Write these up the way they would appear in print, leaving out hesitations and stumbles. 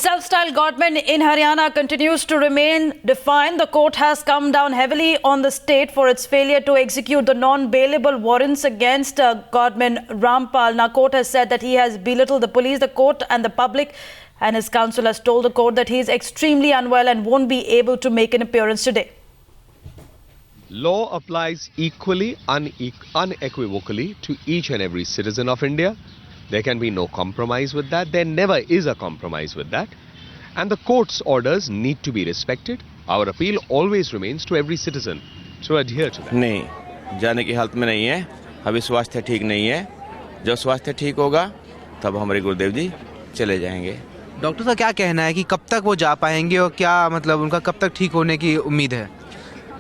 Self-styled government in Haryana continues to remain defiant. The court has come down heavily on the state for its failure to execute the non-bailable warrants against Godman Rampal. Now, court has said that he has belittled the police, the court and the public, and his counsel has told the court that he is extremely unwell and won't be able to make an appearance today. Law applies equally, unequivocally to each and every citizen of India. There can be no compromise with that. There never is a compromise with that. And the court's orders need to be respected. Our appeal always remains to every citizen to adhere to that. नहीं, जाने की हालत में नहीं है. अभी स्वास्थ्य ठीक नहीं है. जब स्वास्थ्य ठीक होगा, तब हमारे गुरुदेव जी चले जाएंगे. डॉक्टर का क्या कहना है कि कब तक वो जा पाएंगे और क्या मतलब उनका कब तक ठीक होने की उम्मीद है?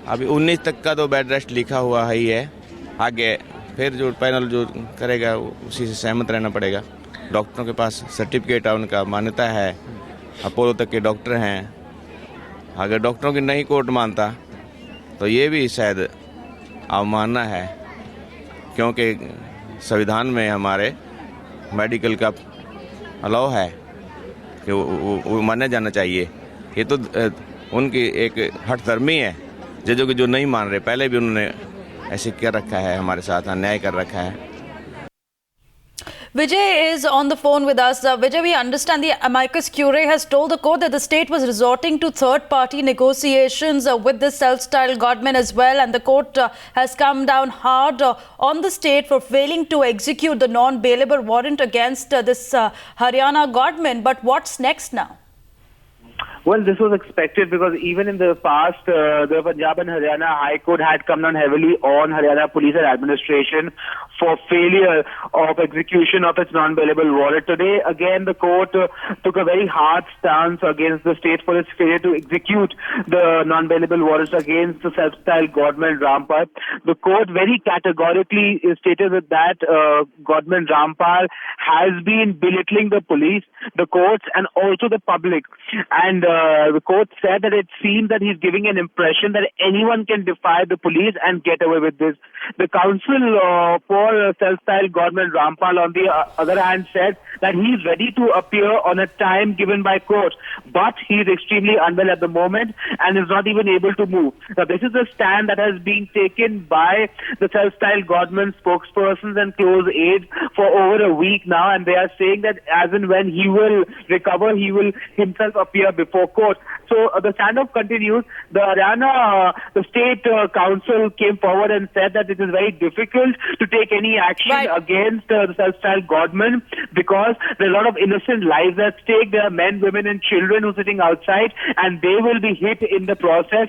अभी 19 तक का तो बेड रेस्ट लिखा हुआ ही है. आगे फिर जो पैनल जो करेगा उसी से सहमत रहना पड़ेगा. डॉक्टरों के पास सर्टिफिकेट है, उनका मान्यता है, अपोलो तक के डॉक्टर हैं. अगर डॉक्टरों की नहीं कोर्ट मानता तो ये भी शायद अवमानना है, क्योंकि संविधान में हमारे मेडिकल का अलाउ है कि वो माना जाना चाहिए. ये तो उनकी एक हठधर्मी है जो नहीं मान रहे. पहले भी उन्होंने ऐसे क्या रखा है, हमारे साथ अन्याय कर रखा है. Vijay is on the phone with us. Vijay, we understand the amicus curiae has told the court that the state was resorting to third-party negotiations with this self-styled godman as well, and the court has come down hard on the state for failing to execute the non-bailable warrant against this Haryana godman. But what's next now? Well, this was expected because even in the past, the Punjab and Haryana High Court had come down heavily on Haryana Police and Administration for failure of execution of its non-bailable warrant. Today, again, the court took a very hard stance against the state for its failure to execute the non-bailable warrants against the self-styled Godman Rampal. The court very categorically stated that Godman Rampal has been belittling the police, the courts, and also the public. And the court said that it seems that he's giving an impression that anyone can defy the police and get away with this. The counsel for self-styled Godman Rampal, on the other hand, said that he's ready to appear on a time given by court, but he's extremely unwell at the moment and is not even able to move. Now, this is a stand that has been taken by the self-styled Godman spokespersons and close aides for over a week now, and they are saying that as and when he will recover, he will himself appear before court. So the standoff continues. The Haryana, the state council came forward and said that it is very difficult to take any action against the self-styled Godman because there are a lot of innocent lives at stake. There are men, women and children who are sitting outside and they will be hit in the process.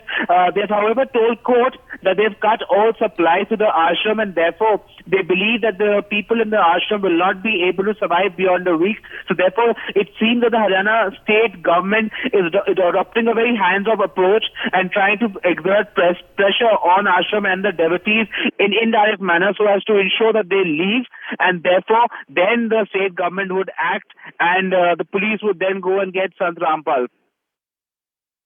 They have, however, told court that they've cut all supplies to the ashram and therefore they believe that the people in the ashram will not be able to survive beyond a week. So therefore, it seems that the Haryana state government is adopting a very hands-off approach and trying to exert pressure on ashram and the devotees in indirect manner so as to ensure that they leave, and therefore then the state government would act and the police would then go and get Sant Rampal.